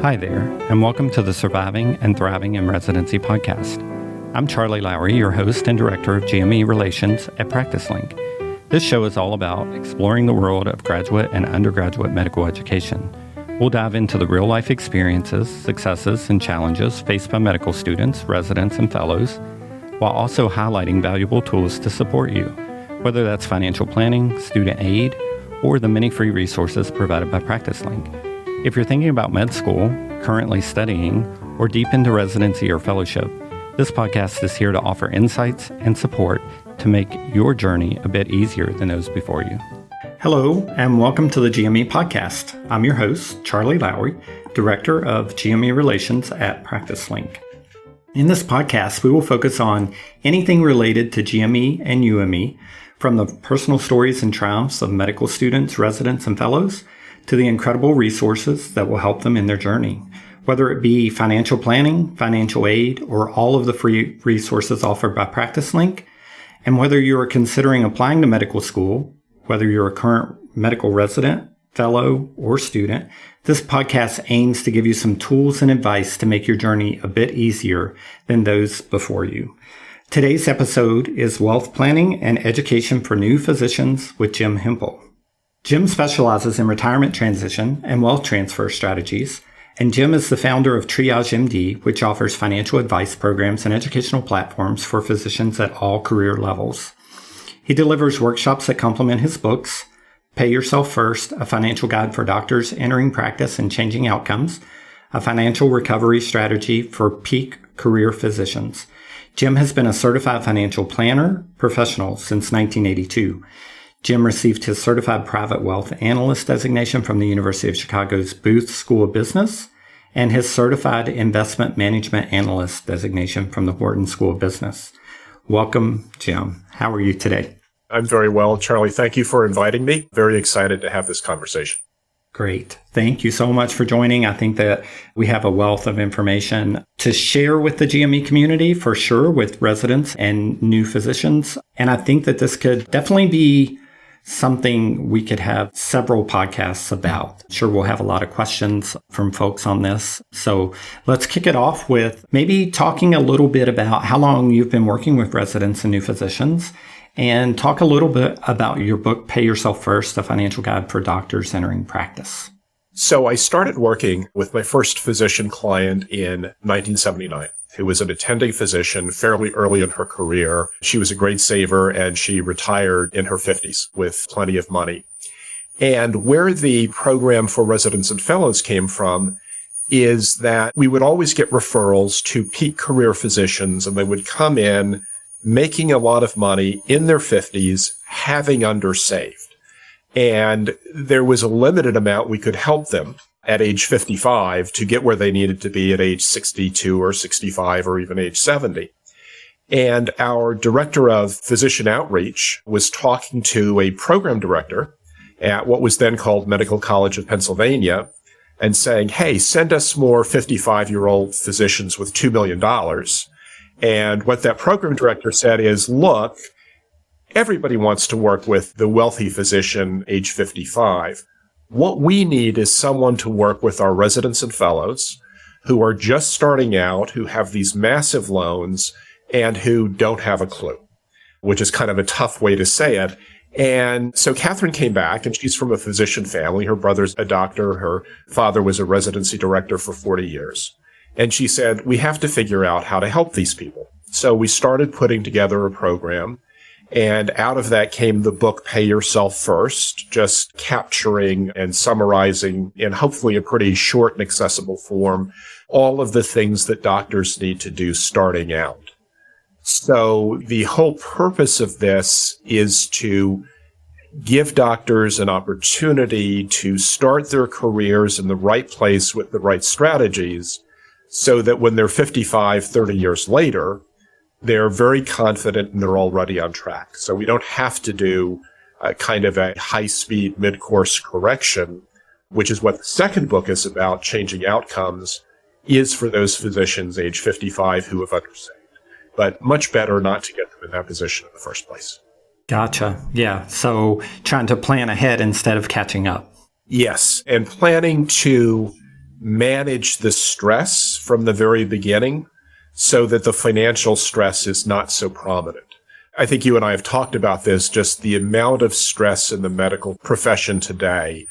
Hi there, and welcome to the Surviving and Thriving in Residency podcast. I'm Charley Lowry, your host and director of GME Relations at PracticeLink. This show is all about exploring the world of graduate and undergraduate medical education. We'll dive into the real-life experiences, successes, and challenges faced by medical students, residents, and fellows, while also highlighting valuable tools to support you, whether that's financial planning, student aid, or the many free resources provided by PracticeLink. If you're thinking about med school, currently studying, or deep into residency or fellowship, this podcast is here to offer insights and support to make your journey a bit easier than those before you. Hello, and welcome to the GME podcast. I'm your host, Charley Lowry, Director of GME Relations at PracticeLink. In this podcast, we will focus on anything related to GME and UME, from the personal stories and triumphs of medical students, residents, and fellows, to the incredible resources that will help them in their journey, whether it be financial planning, financial aid, or all of the free resources offered by PracticeLink. And whether you are considering applying to medical school, whether you're a current medical resident, fellow, or student, this podcast aims to give you some tools and advice to make your journey a bit easier than those before you. Today's episode is Wealth Planning and Education for New Physicians with Jim Hemphill. Jim specializes in retirement transition and wealth transfer strategies, and Jim is the founder of Triage MD, which offers financial advice programs and educational platforms for physicians at all career levels. He delivers workshops that complement his books, Pay Yourself First, a financial guide for doctors entering practice and changing outcomes, a financial recovery strategy for peak career physicians. Jim has been a certified financial planner professional since 1982. Jim received his Certified Private Wealth Analyst designation from the University of Chicago's Booth School of Business and his Certified Investment Management Analyst designation from the Wharton School of Business. Welcome, Jim. How are you today? I'm very well, Charley. Thank you for inviting me. Very excited to have this conversation. Great. Thank you so much for joining. I think that we have a wealth of information to share with the GME community, for sure, with residents and new physicians. And I think that this could definitely be something we could have several podcasts about. Sure, we'll have a lot of questions from folks on this. So let's kick it off with maybe talking a little bit about how long you've been working with residents and new physicians, and talk a little bit about your book, Pay Yourself First, a financial guide for doctors entering practice. So I started working with my first physician client in 1979. Who was an attending physician fairly early in her career. She was a great saver, and she retired in her 50s with plenty of money. And where the program for residents and fellows came from is that we would always get referrals to peak career physicians, and they would come in making a lot of money in their 50s, having undersaved. And there was a limited amount we could help them at age 55 to get where they needed to be at age 62 or 65 or even age 70. And our director of physician outreach was talking to a program director at what was then called Medical College of Pennsylvania and saying, hey, send us more 55-year-old physicians with $2 million. And what that program director said is, look, everybody wants to work with the wealthy physician age 55. What we need is someone to work with our residents and fellows who are just starting out, who have these massive loans, and who don't have a clue, which is kind of a tough way to say it. And so Catherine came back, and she's from a physician family. Her brother's a doctor. Her father was a residency director for 40 years. And she said, we have to figure out how to help these people. So we started putting together a program. And out of that came the book, Pay Yourself First, just capturing and summarizing in hopefully a pretty short and accessible form all of the things that doctors need to do starting out. So the whole purpose of this is to give doctors an opportunity to start their careers in the right place with the right strategies so that when they're 55, 30 years later, they're very confident and they're already on track. So we don't have to do a kind of a high-speed mid-course correction, which is what the second book is about, Changing Outcomes, is for those physicians age 55 who have undersaved. But much better not to get them in that position in the first place. Gotcha. Yeah. So trying to plan ahead instead of catching up. Yes. And planning to manage the stress from the very beginning so that the financial stress is not so prominent. I think you and I have talked about this, just the amount of stress in the medical profession today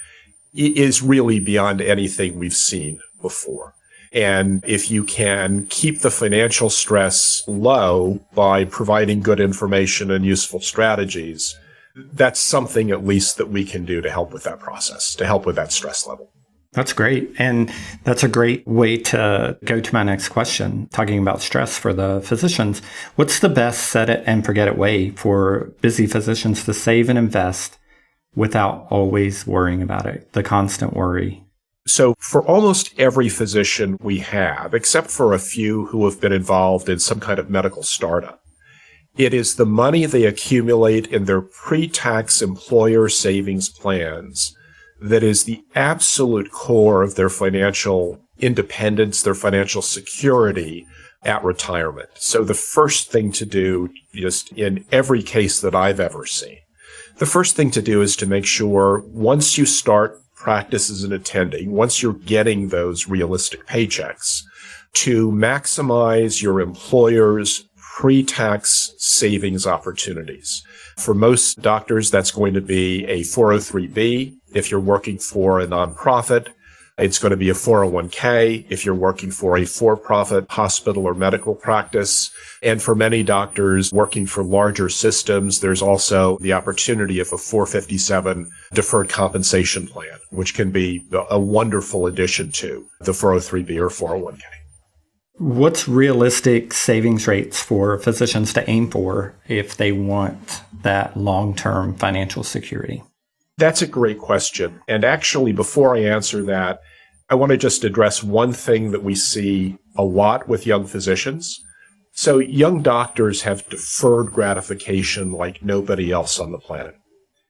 is really beyond anything we've seen before. And if you can keep the financial stress low by providing good information and useful strategies, that's something at least that we can do to help with that process, to help with that stress level. That's great. And that's a great way to go to my next question, talking about stress for the physicians. What's the best set it and forget it way for busy physicians to save and invest without always worrying about it, the constant worry? So for almost every physician we have, except for a few who have been involved in some kind of medical startup, it is the money they accumulate in their pre-tax employer savings plans that is the absolute core of their financial independence, their financial security at retirement. So the first thing to do, just in every case that I've ever seen, the first thing to do is to make sure once you start practice as an attending, once you're getting those realistic paychecks, to maximize your employer's pre-tax savings opportunities. For most doctors, that's going to be a 403B. If you're working for a nonprofit, it's going to be a 401k if you're working for a for-profit hospital or medical practice. And for many doctors working for larger systems, there's also the opportunity of a 457 deferred compensation plan, which can be a wonderful addition to the 403b or 401k. What's realistic savings rates for physicians to aim for if they want that long-term financial security? That's a great question. And actually, before I answer that, I want to just address one thing that we see a lot with young physicians. So young doctors have deferred gratification like nobody else on the planet.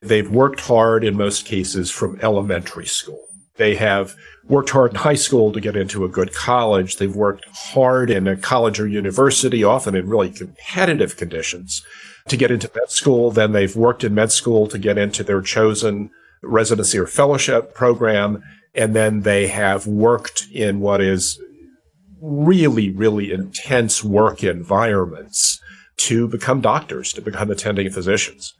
They've worked hard in most cases from elementary school. They have worked hard in high school to get into a good college. They've worked hard in a college or university, often in really competitive conditions, to get into med school. Then they've worked in med school to get into their chosen residency or fellowship program. And then they have worked in what is really, really intense work environments to become doctors, to become attending physicians.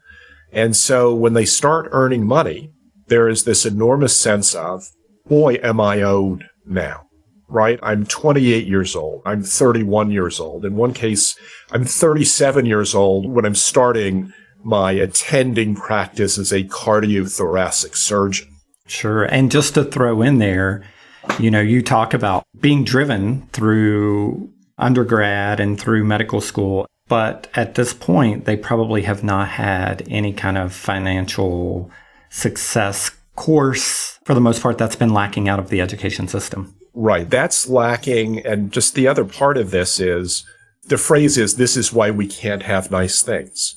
And so when they start earning money, there is this enormous sense of, boy, am I owed now, right? I'm 28 years old. I'm 31 years old. In one case, I'm 37 years old when I'm starting my attending practice as a cardiothoracic surgeon. Sure. And just to throw in there, you talk about being driven through undergrad and through medical school, but at this point, they probably have not had any kind of financial success course. For the most part, that's been lacking out of the education system. Right. That's lacking. And just the other part of this is, the phrase is, this is why we can't have nice things.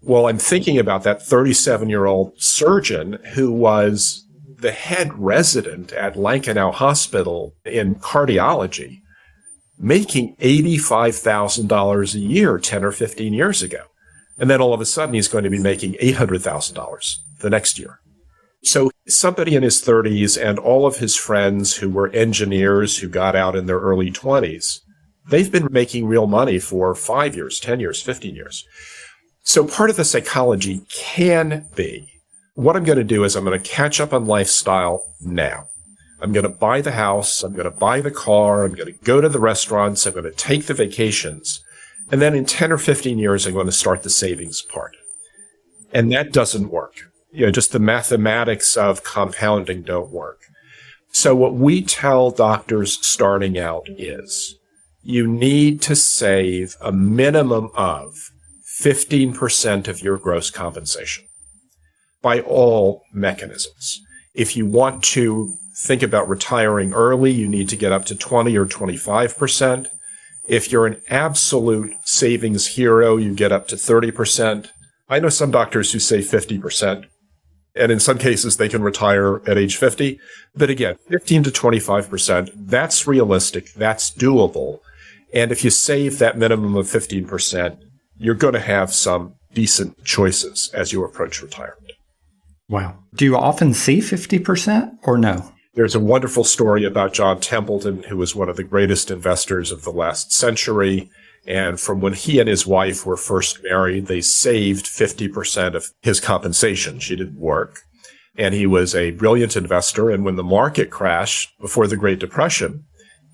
Well, I'm thinking about that 37-year-old surgeon who was the head resident at Lankenau Hospital in cardiology, making $85,000 a year 10 or 15 years ago. And then all of a sudden, he's going to be making $800,000 the next year. So somebody in his 30s and all of his friends who were engineers who got out in their early 20s, they've been making real money for 5 years, 10 years, 15 years. So part of the psychology can be, what I'm going to do is I'm going to catch up on lifestyle now. I'm going to buy the house. I'm going to buy the car. I'm going to go to the restaurants. I'm going to take the vacations. And then in 10 or 15 years, I'm going to start the savings part. And that doesn't work. Just the mathematics of compounding don't work. So what we tell doctors starting out is you need to save a minimum of 15% of your gross compensation by all mechanisms. If you want to think about retiring early, you need to get up to 20 or 25%. If you're an absolute savings hero, you get up to 30%. I know some doctors who say 50%. And in some cases, they can retire at age 50. But again, 15 to 25%, that's realistic. That's doable. And if you save that minimum of 15%, you're going to have some decent choices as you approach retirement. Wow. Do you often see 50% or no? There's a wonderful story about John Templeton, who was one of the greatest investors of the last century. And from when he and his wife were first married, they saved 50% of his compensation. She didn't work. And he was a brilliant investor. And when the market crashed before the Great Depression,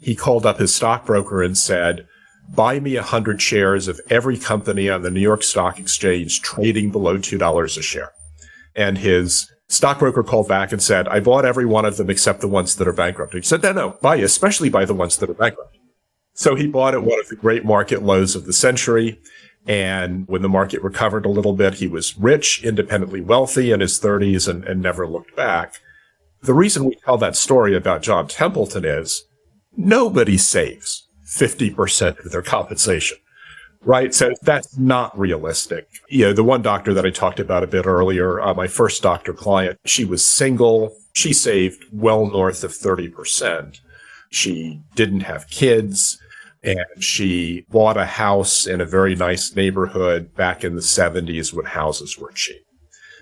he called up his stockbroker and said, buy me 100 shares of every company on the New York Stock Exchange trading below $2 a share. And his stockbroker called back and said, I bought every one of them except the ones that are bankrupt. He said, no, especially buy the ones that are bankrupt. So he bought at one of the great market lows of the century. And when the market recovered a little bit, he was rich, independently wealthy in his 30s and never looked back. The reason we tell that story about John Templeton is nobody saves 50% of their compensation, right? So that's not realistic. The one doctor that I talked about a bit earlier, my first doctor client, she was single. She saved well north of 30%. She didn't have kids, and she bought a house in a very nice neighborhood back in the 70s when houses were cheap.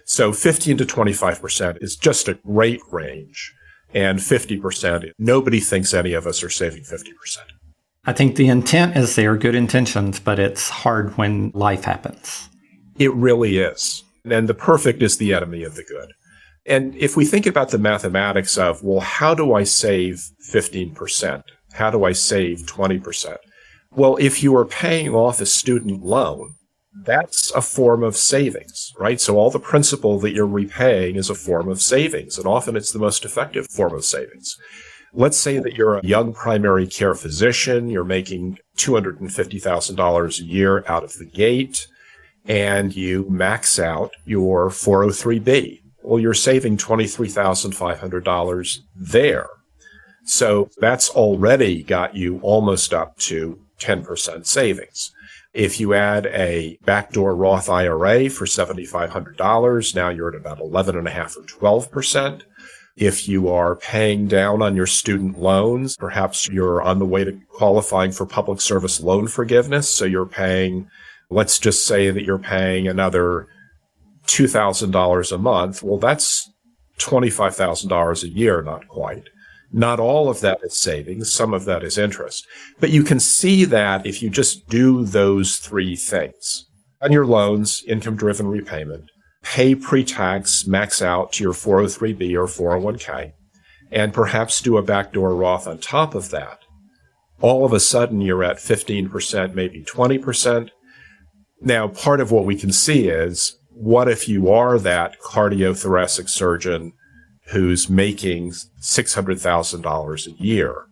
So 15 to 25% is just a great range. And 50%, nobody thinks any of us are saving 50%. I think the intent is there, good intentions, but it's hard when life happens. It really is. And the perfect is the enemy of the good. And if we think about the mathematics of, well, how do I save 15%? How do I save 20%? Well, if you are paying off a student loan, that's a form of savings, right? So all the principal that you're repaying is a form of savings, and often it's the most effective form of savings. Let's say that you're a young primary care physician, you're making $250,000 a year out of the gate, and you max out your 403B. Well, you're saving $23,500 there. So that's already got you almost up to 10% savings. If you add a backdoor Roth IRA for $7,500, now you're at about 11.5 or 12%. If you are paying down on your student loans, perhaps you're on the way to qualifying for public service loan forgiveness. So you're paying, let's just say that you're paying another $2,000 a month. Well, that's $25,000 a year, not quite. Not all of that is savings. Some of that is interest. But you can see that if you just do those three things. On your loans, income-driven repayment, pay pre-tax, max out to your 403B or 401k, and perhaps do a backdoor Roth on top of that. All of a sudden, you're at 15%, maybe 20%. Now, part of what we can see is, what if you are that cardiothoracic surgeon who's making $600,000 a year?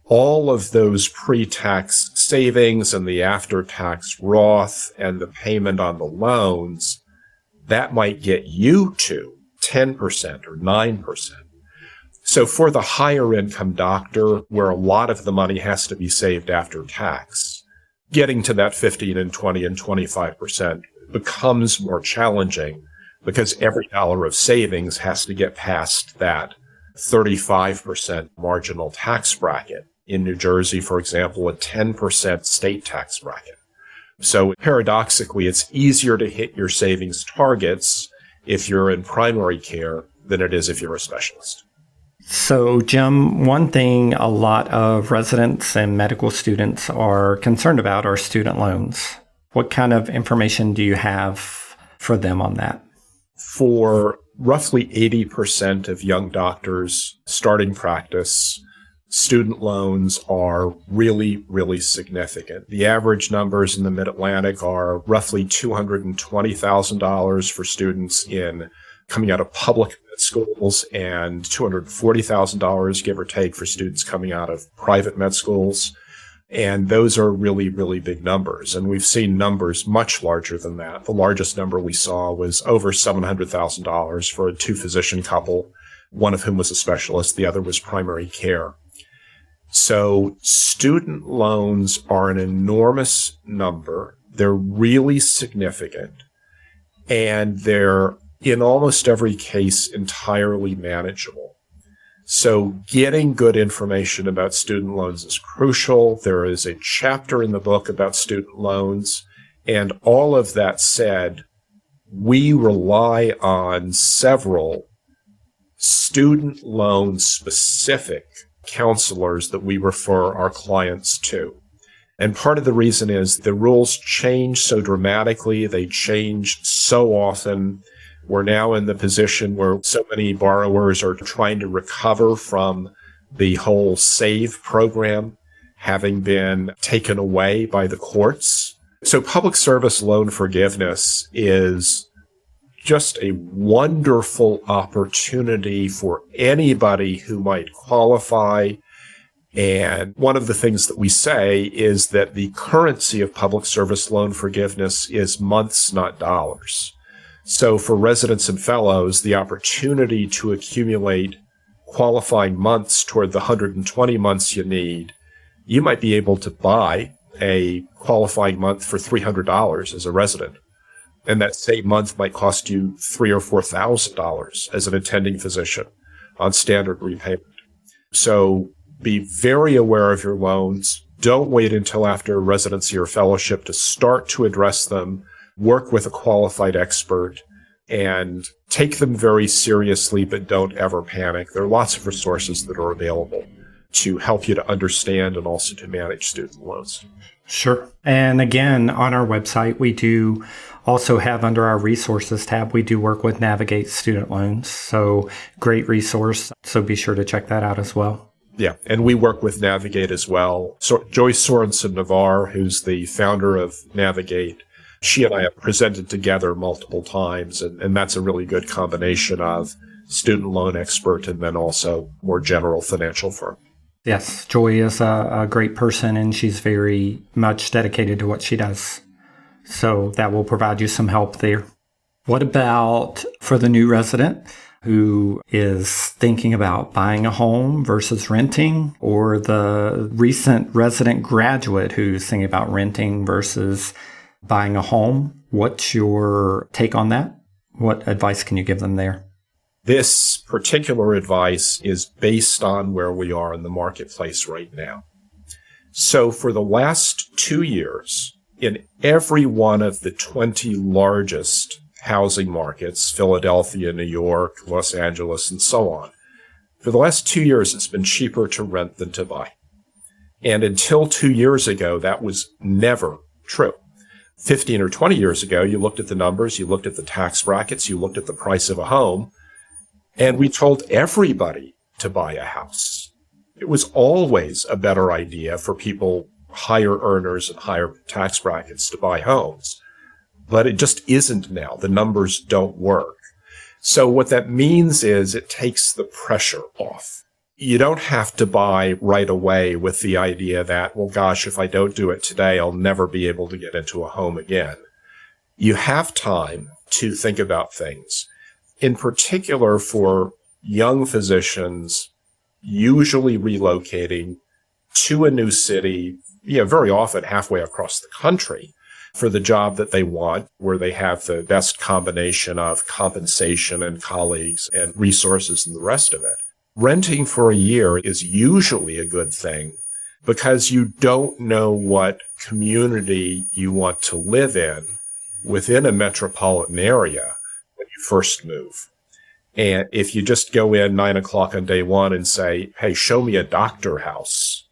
All of those pre-tax savings and the after-tax Roth and the payment on the loans, that might get you to 10% or 9%. So for the higher income doctor, where a lot of the money has to be saved after tax, getting to that 15 and 20 and 25% becomes more challenging, because every dollar of savings has to get past that 35% marginal tax bracket. In New Jersey, for example, a 10% state tax bracket. So paradoxically, it's easier to hit your savings targets if you're in primary care than it is if you're a specialist. So, Jim, one thing a lot of residents and medical students are concerned about are student loans. What kind of information do you have for them on that? For roughly 80% of young doctors starting practice, student loans are really, really significant. The average numbers in the Mid-Atlantic are roughly $220,000 for students coming out of public med schools, and $240,000, give or take, for students coming out of private med schools. And those are really, really big numbers. And we've seen numbers much larger than that. The largest number we saw was over $700,000 for a two-physician couple, one of whom was a specialist, the other was primary care. So student loans are an enormous number. They're really significant. And they're, in almost every case, entirely manageable. So getting good information about student loans is crucial. There is a chapter in the book about student loans. And all of that said, we rely on several student loan specific counselors that we refer our clients to. And part of the reason is the rules change so dramatically. They change so often. We're now in the position where so many borrowers are trying to recover from the whole SAVE program having been taken away by the courts. So public service loan forgiveness is just a wonderful opportunity for anybody who might qualify. And one of the things that we say is that the currency of public service loan forgiveness is months, not dollars. So for residents and fellows, the opportunity to accumulate qualifying months toward the 120 months you need, you might be able to buy a qualifying month for $300 as a resident. And that same month might cost you $3,000 or $4,000 as an attending physician on standard repayment. So be very aware of your loans. Don't wait until after residency or fellowship to start to address them. Work with a qualified expert and take them very seriously, but don't ever panic. There are lots of resources that are available to help you to understand and also to manage student loans. Sure. And again, on our website, we do also have under our resources tab, we do work with Navigate Student Loans. So great resource. So be sure to check that out as well. Yeah, and we work with Navigate as well. So Joyce Sorensen-Navarre, who's the founder of Navigate, she and I have presented together multiple times, and that's a really good combination of student loan expert and then also more general financial firm. Yes, Joy is a great person, and she's very much dedicated to what she does. So that will provide you some help there. What about for the new resident who is thinking about buying a home versus renting, or the recent resident graduate who's thinking about renting versus buying a home? What's your take on that? What advice can you give them there? This particular advice is based on where we are in the marketplace right now. So for the last 2 years, in every one of the 20 largest housing markets, Philadelphia, New York, Los Angeles, and so on, for the last 2 years, it's been cheaper to rent than to buy. And until 2 years ago, that was never true. 15 or 20 years ago, you looked at the numbers, you looked at the tax brackets, you looked at the price of a home, and we told everybody to buy a house. It was always a better idea for people, higher earners and higher tax brackets, to buy homes. But it just isn't now. The numbers don't work. So what that means is it takes the pressure off. You don't have to buy right away with the idea that, well, gosh, if I don't do it today, I'll never be able to get into a home again. You have time to think about things. In particular for young physicians, usually relocating to a new city, very often halfway across the country for the job that they want, where they have the best combination of compensation and colleagues and resources and the rest of it. Renting for a year is usually a good thing because you don't know what community you want to live in within a metropolitan area when you first move. And if you just go in 9 o'clock on day one and say, hey, show me a doctor house,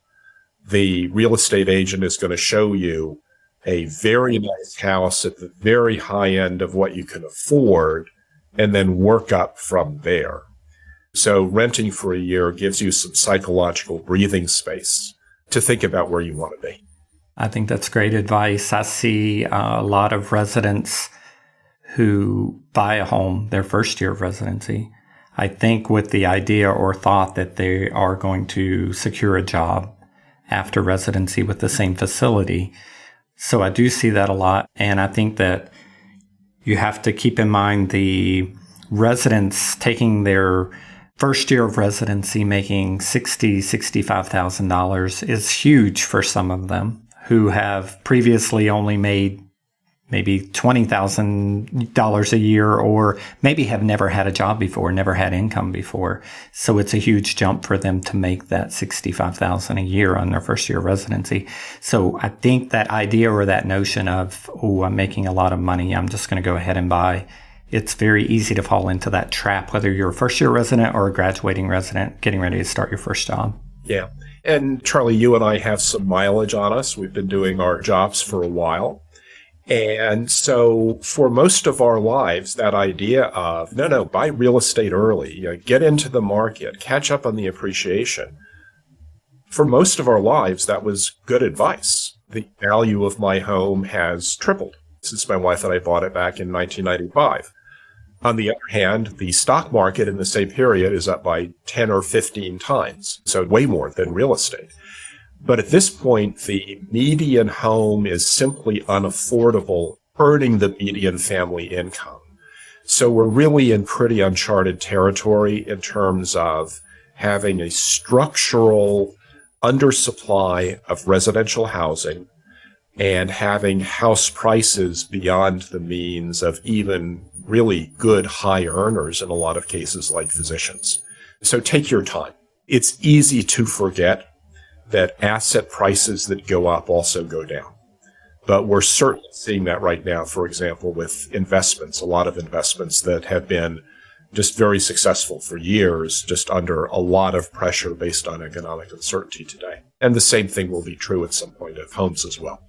the real estate agent is going to show you a very nice house at the very high end of what you can afford and then work up from there. So renting for a year gives you some psychological breathing space to think about where you want to be. I think that's great advice. I see a lot of residents who buy a home their first year of residency, I think with the idea or thought that they are going to secure a job after residency with the same facility. So I do see that a lot. And I think that you have to keep in mind the residents taking their first year of residency making $60,000, $65,000 is huge for some of them who have previously only made maybe $20,000 a year, or maybe have never had a job before, never had income before. So it's a huge jump for them to make that $65,000 a year on their first year of residency. So I think that idea or that notion of, oh, I'm making a lot of money, I'm just going to go ahead and buy, it's very easy to fall into that trap, whether you're a first-year resident or a graduating resident getting ready to start your first job. Yeah. And Charlie, you and I have some mileage on us. We've been doing our jobs for a while. And so for most of our lives, that idea of, no, buy real estate early, get into the market, catch up on the appreciation. For most of our lives, that was good advice. The value of my home has tripled since my wife and I bought it back in 1995. On the other hand, the stock market in the same period is up by 10 or 15 times, so way more than real estate. But at this point, the median home is simply unaffordable, earning the median family income. So we're really in pretty uncharted territory in terms of having a structural undersupply of residential housing and having house prices beyond the means of even really good high earners in a lot of cases like physicians. So take your time. It's easy to forget that asset prices that go up also go down. But we're certainly seeing that right now, for example, with investments, a lot of investments that have been just very successful for years, just under a lot of pressure based on economic uncertainty today. And the same thing will be true at some point of homes as well.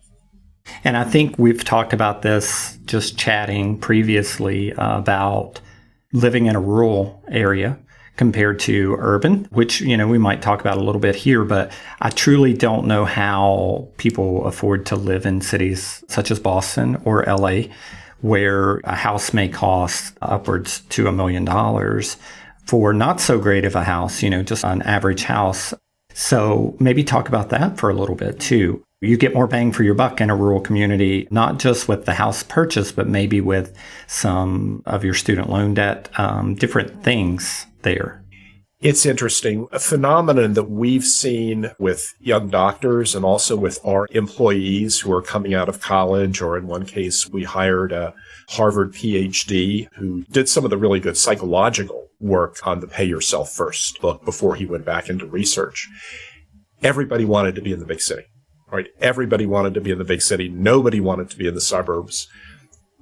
And I think we've talked about this just chatting previously about living in a rural area compared to urban, which, we might talk about a little bit here, but I truly don't know how people afford to live in cities such as Boston or LA, where a house may cost upwards to $1 million for not so great of a house, just an average house. So maybe talk about that for a little bit too. You get more bang for your buck in a rural community, not just with the house purchase, but maybe with some of your student loan debt, different things there. It's interesting. A phenomenon that we've seen with young doctors and also with our employees who are coming out of college, or in one case, we hired a Harvard PhD who did some of the really good psychological work on the Pay Yourself First book before he went back into research. Everybody wanted to be in the big city. Right? Everybody wanted to be in the big city. Nobody wanted to be in the suburbs.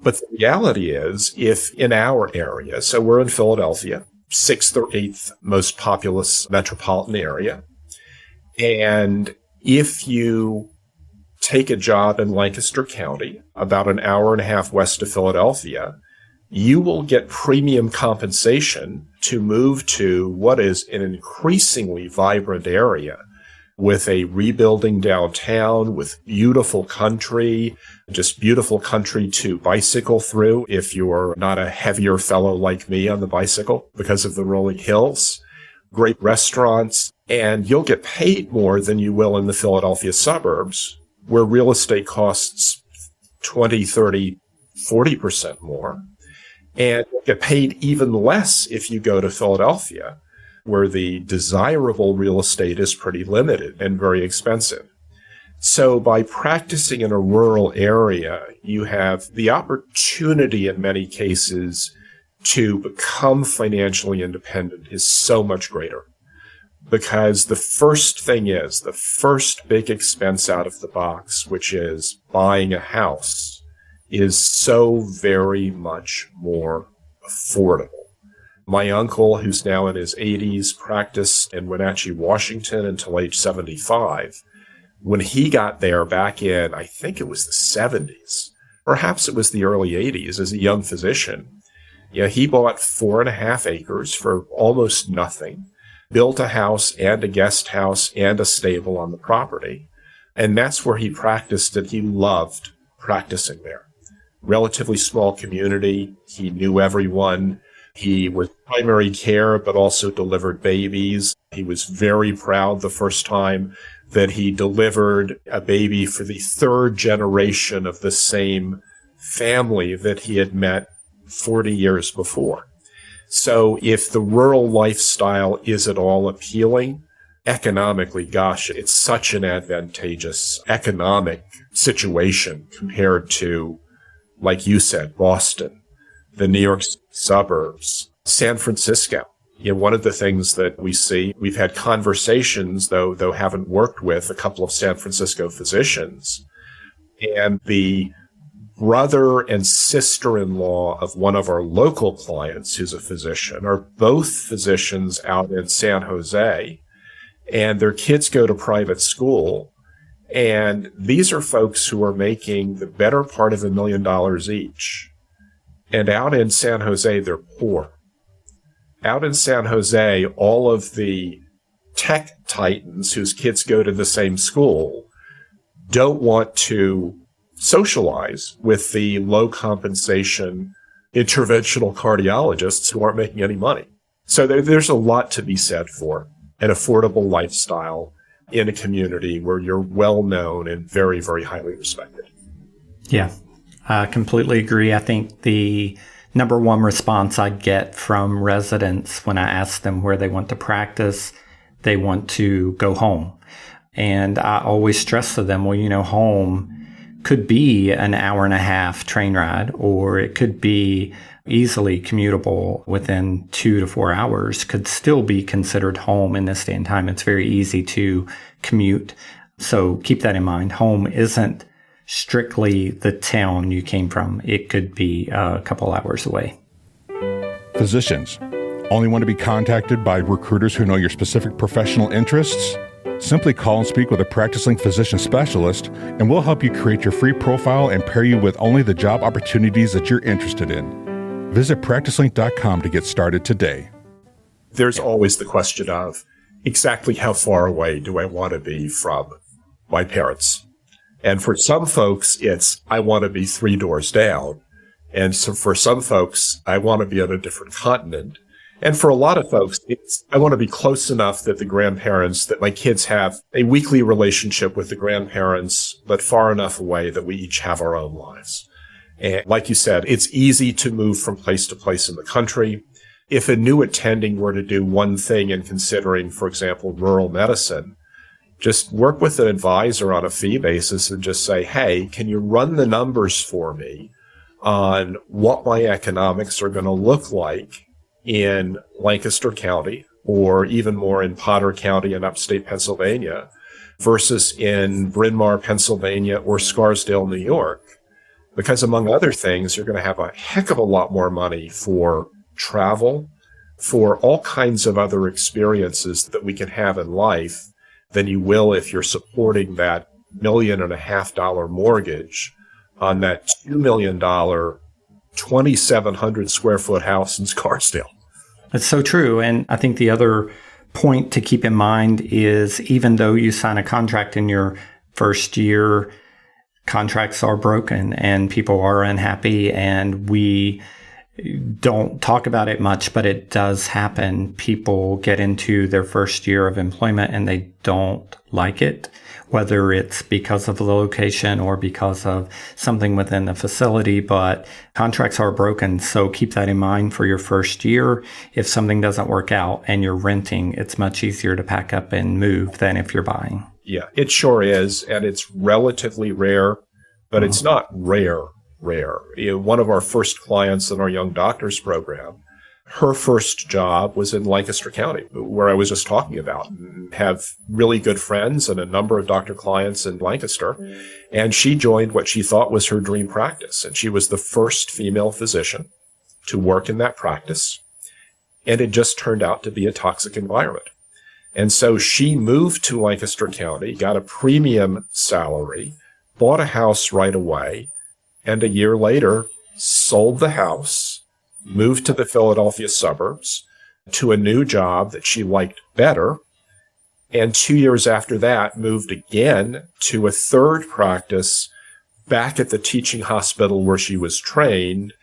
But the reality is, if in our area, so we're in Philadelphia, 6th or 8th most populous metropolitan area, and if you take a job in Lancaster County, about an hour and a half west of Philadelphia, you will get premium compensation to move to what is an increasingly vibrant area with a rebuilding downtown, with beautiful country, just beautiful country to bicycle through if you're not a heavier fellow like me on the bicycle because of the rolling hills, great restaurants, and you'll get paid more than you will in the Philadelphia suburbs, where real estate costs 20, 30, 40% more, and you'll get paid even less if you go to Philadelphia, where the desirable real estate is pretty limited and very expensive. So by practicing in a rural area, you have the opportunity in many cases to become financially independent is so much greater. Because the first big expense out of the box, which is buying a house, is so very much more affordable. My uncle, who's now in his 80s, practiced in Wenatchee, Washington until age 75. When he got there back in, I think it was the 70s, perhaps it was the early 80s, as a young physician, he bought 4.5 acres for almost nothing, built a house and a guest house and a stable on the property. And that's where he practiced, and he loved practicing there. Relatively small community. He knew everyone. He was primary care, but also delivered babies. He was very proud the first time that he delivered a baby for the third generation of the same family that he had met 40 years before. So if the rural lifestyle is at all appealing, economically, gosh, it's such an advantageous economic situation compared to, like you said, Boston, the New York suburbs, San Francisco. One of the things that we see, we've had conversations, though haven't worked with a couple of San Francisco physicians, and the brother and sister-in-law of one of our local clients who's a physician are both physicians out in San Jose, and their kids go to private school. And these are folks who are making the better part of $1 million each. And out in San Jose, they're poor. Out in San Jose, all of the tech titans whose kids go to the same school don't want to socialize with the low compensation interventional cardiologists who aren't making any money. So there's a lot to be said for an affordable lifestyle in a community where you're well known and very, very highly respected. Yeah, I completely agree. I think the number one response I get from residents when I ask them where they want to practice, they want to go home. And I always stress to them, well, home could be an hour and a half train ride, or it could be easily commutable within 2 to 4 hours, could still be considered home in this day and time. It's very easy to commute. So keep that in mind. Home isn't strictly the town you came from. It could be a couple hours away. Physicians, only want to be contacted by recruiters who know your specific professional interests? Simply call and speak with a PracticeLink physician specialist, and we'll help you create your free profile and pair you with only the job opportunities that you're interested in. Visit PracticeLink.com to get started today. There's always the question of exactly how far away do I want to be from my parents? And for some folks, it's I want to be 3 doors down. And so for some folks, I want to be on a different continent. And for a lot of folks, it's I want to be close enough that that my kids have a weekly relationship with the grandparents, but far enough away that we each have our own lives. And like you said, it's easy to move from place to place in the country. If a new attending were to do one thing in considering, for example, rural medicine, just work with an advisor on a fee basis and just say, hey, can you run the numbers for me on what my economics are going to look like in Lancaster County, or even more in Potter County in upstate Pennsylvania, versus in Bryn Mawr, Pennsylvania, or Scarsdale, New York? Because among other things, you're going to have a heck of a lot more money for travel, for all kinds of other experiences that we can have in life than you will if you're supporting that $1.5 million mortgage on that $2 million, 2,700 square foot house in Scarsdale. That's so true. And I think the other point to keep in mind is even though you sign a contract in your first year, contracts are broken and people are unhappy, and we don't talk about it much, but it does happen. People get into their first year of employment and they don't like it, whether it's because of the location or because of something within the facility, but contracts are broken. So keep that in mind for your first year. If something doesn't work out and you're renting, it's much easier to pack up and move than if you're buying. Yeah, it sure is. And it's relatively rare, but it's not rare. One of our first clients in our Young Doctors program, her first job was in Lancaster County, where I was just talking about, and have really good friends and a number of doctor clients in Lancaster. And she joined what she thought was her dream practice. And she was the first female physician to work in that practice. And it just turned out to be a toxic environment. And so she moved to Lancaster County, got a premium salary, bought a house right away, and a year later sold the house, moved to the Philadelphia suburbs to a new job that she liked better, and 2 years after that moved again to a third practice back at the teaching hospital where she was trained,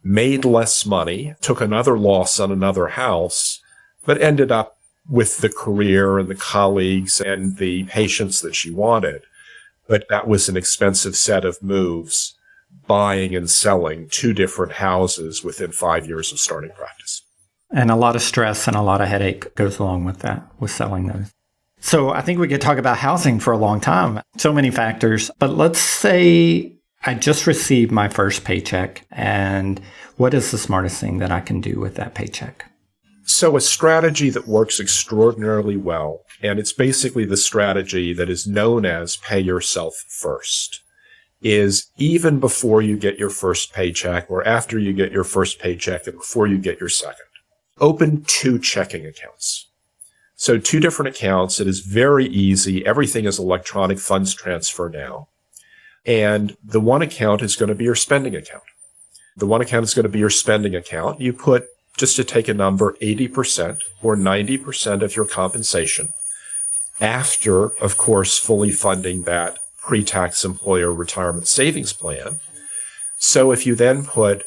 made less money, took another loss on another house, but ended up with the career and the colleagues and the patients that she wanted. But that was an expensive set of moves, buying and selling 2 different houses within 5 years of starting practice. And a lot of stress and a lot of headache goes along with that, with selling those. So I think we could talk about housing for a long time. So many factors. But let's say I just received my first paycheck, and what is the smartest thing that I can do with that paycheck? So a strategy that works extraordinarily well, and it's basically the strategy that is known as pay yourself first, is even before you get your first paycheck or after you get your first paycheck and before you get your second, open 2 checking accounts. So 2 different accounts. It is very easy. Everything is electronic funds transfer now. And the one account is going to be your spending account. The one account is going to be your spending account. You put, just to take a number, 80% or 90% of your compensation after, of course, fully funding that pre-tax employer retirement savings plan. So if you then put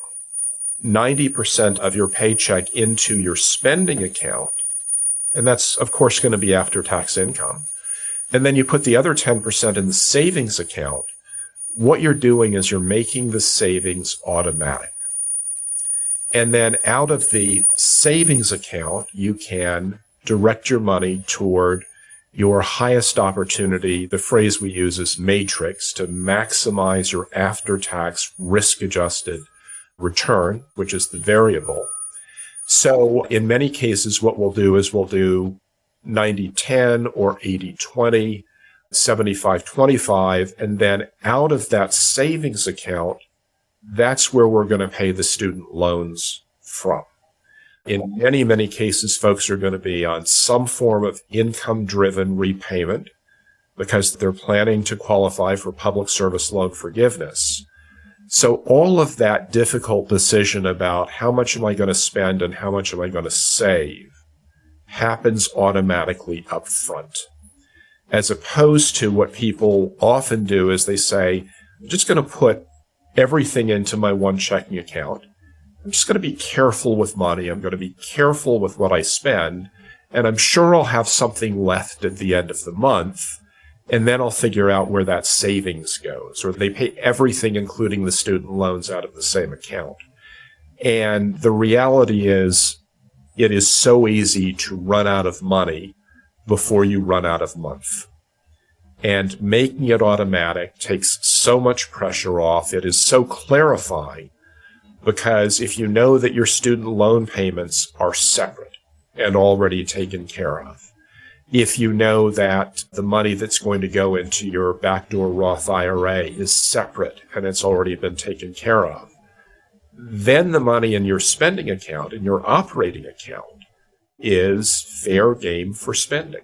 90% of your paycheck into your spending account, and that's, of course, going to be after-tax income, and then you put the other 10% in the savings account, what you're doing is you're making the savings automatic. And then out of the savings account, you can direct your money toward your highest opportunity. The phrase we use is matrix, to maximize your after-tax risk-adjusted return, which is the variable. So in many cases, what we'll do is we'll do 90-10 or 80-20, 75-25, and then out of that savings account, that's where we're going to pay the student loans from. In many, many cases, folks are going to be on some form of income-driven repayment because they're planning to qualify for public service loan forgiveness. So all of that difficult decision about how much am I going to spend and how much am I going to save happens automatically up front, as opposed to what people often do is they say, I'm just going to put everything into my one checking account. I'm just going to be careful with money. I'm going to be careful with what I spend, and I'm sure I'll have something left at the end of the month, and then I'll figure out where that savings goes. Or they pay everything, including the student loans, out of the same account. And the reality is, it is so easy to run out of money before you run out of month. And making it automatic takes so much pressure off. It is so clarifying, because if you know that your student loan payments are separate and already taken care of, if you know that the money that's going to go into your backdoor Roth IRA is separate and it's already been taken care of, then the money in your spending account, in your operating account, is fair game for spending.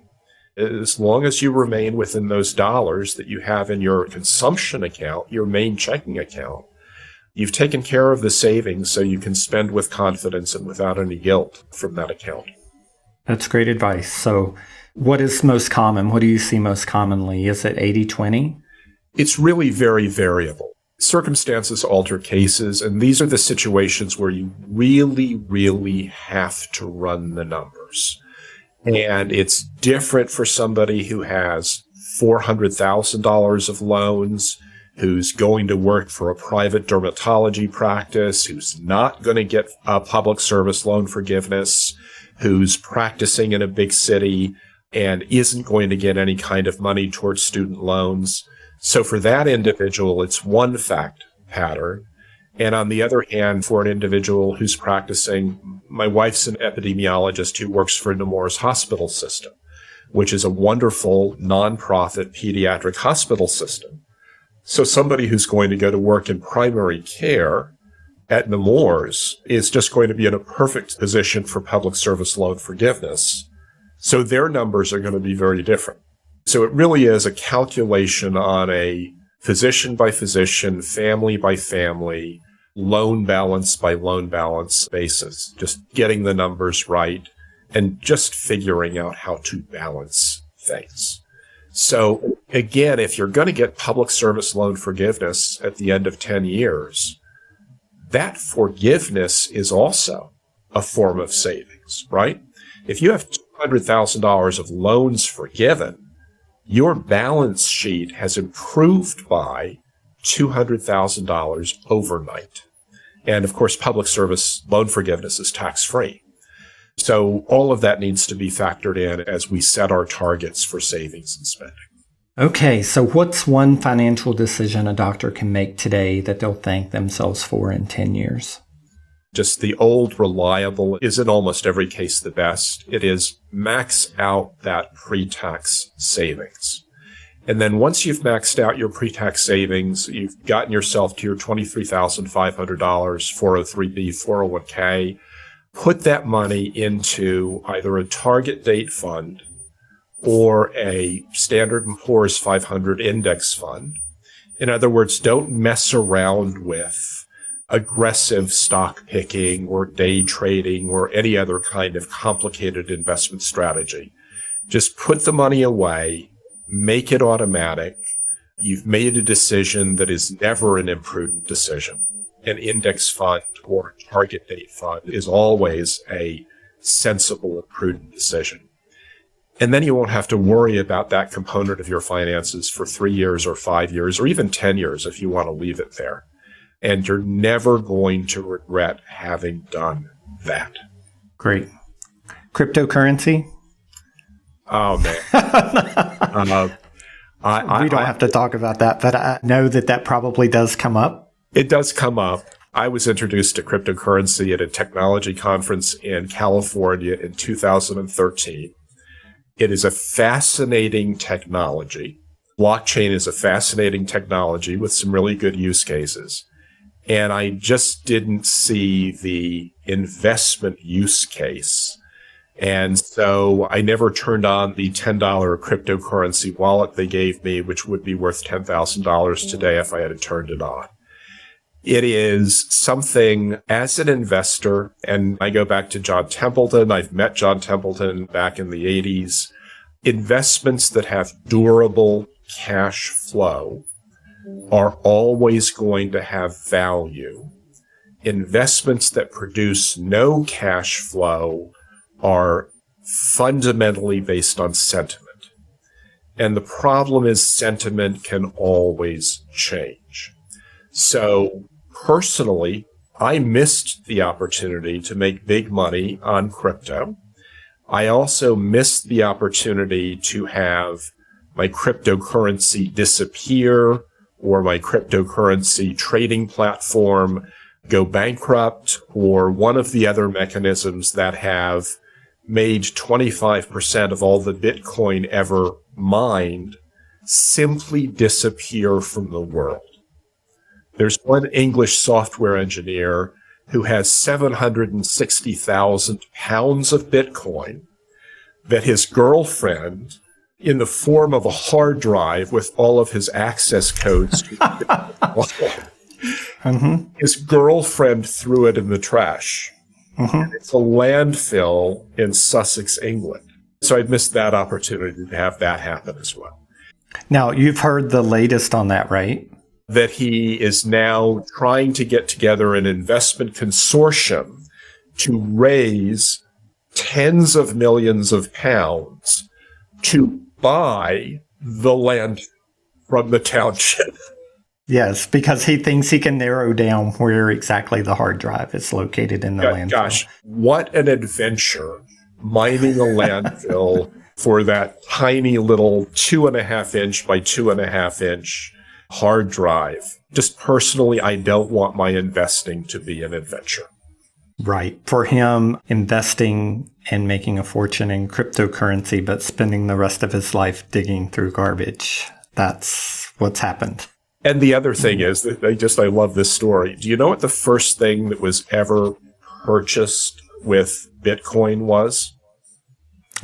As long as you remain within those dollars that you have in your consumption account, your main checking account, you've taken care of the savings so you can spend with confidence and without any guilt from that account. That's great advice. So what is most common? What do you see most commonly? Is it 80-20? It's really very variable. Circumstances alter cases, and these are the situations where you really, really have to run the numbers. And it's different for somebody who has $400,000 of loans, who's going to work for a private dermatology practice, who's not going to get a public service loan forgiveness, who's practicing in a big city and isn't going to get any kind of money towards student loans. So for that individual, it's one fact pattern. And on the other hand, for an individual who's practicing, my wife's an epidemiologist who works for Nemours Hospital System, which is a wonderful nonprofit pediatric hospital system. So somebody who's going to go to work in primary care at Nemours is just going to be in a perfect position for public service loan forgiveness. So their numbers are going to be very different. So it really is a calculation on a physician by physician, family by family, loan balance by loan balance basis, just getting the numbers right and just figuring out how to balance things. So again, if you're going to get public service loan forgiveness at the end of 10 years, that forgiveness is also a form of savings, right? If you have $200,000 of loans forgiven, your balance sheet has improved by $200,000 overnight. And of course, public service loan forgiveness is tax-free. So all of that needs to be factored in as we set our targets for savings and spending. Okay, so what's one financial decision a doctor can make today that they'll thank themselves for in 10 years? Just the old reliable is in almost every case the best. It is max out that pre-tax savings. And then once you've maxed out your pre-tax savings, you've gotten yourself to your $23,500, 403b, 401k, put that money into either a target date fund or a Standard & Poor's 500 index fund. In other words, don't mess around with aggressive stock picking or day trading or any other kind of complicated investment strategy. Just put the money away, make it automatic. You've made a decision that is never an imprudent decision. An index fund or a target date fund is always a sensible and prudent decision. And then you won't have to worry about that component of your finances for 3 years or 5 years or even 10 years if you want to leave it there. And you're never going to regret having done that. Great. Cryptocurrency? Oh, man. We don't have to talk about that, but I know that probably does come up. It does come up. I was introduced to cryptocurrency at a technology conference in California in 2013. It is a fascinating technology. Blockchain is a fascinating technology with some really good use cases. And I just didn't see the investment use case. And so I never turned on the $10 cryptocurrency wallet they gave me, which would be worth $10,000 today if I had turned it on. It is something as an investor, and I go back to John Templeton. I've met John Templeton back in the 80s. Investments that have durable cash flow are always going to have value. Investments that produce no cash flow are fundamentally based on sentiment. And the problem is sentiment can always change. So personally, I missed the opportunity to make big money on crypto. I also missed the opportunity to have my cryptocurrency disappear or my cryptocurrency trading platform go bankrupt, or one of the other mechanisms that have made 25% of all the Bitcoin ever mined simply disappear from the world. There's one English software engineer who has 760,000 pounds of Bitcoin that his girlfriend, in the form of a hard drive with all of his access codes, his girlfriend threw it in the trash. It's a landfill in Sussex, England. So I missed that opportunity to have that happen as well. Now, you've heard the latest on that, right? That he is now trying to get together an investment consortium to raise tens of millions of pounds to buy the land from the township. Yes, because he thinks he can narrow down where exactly the hard drive is located in the landfill. Gosh, what an adventure mining a landfill for that tiny little 2.5 inch by 2.5 inch hard drive. Just personally, I don't want my investing to be an adventure. Right. For him, investing and making a fortune in cryptocurrency, but spending the rest of his life digging through garbage. That's what's happened. And the other thing is that I love this story. Do you know what the first thing that was ever purchased with Bitcoin was?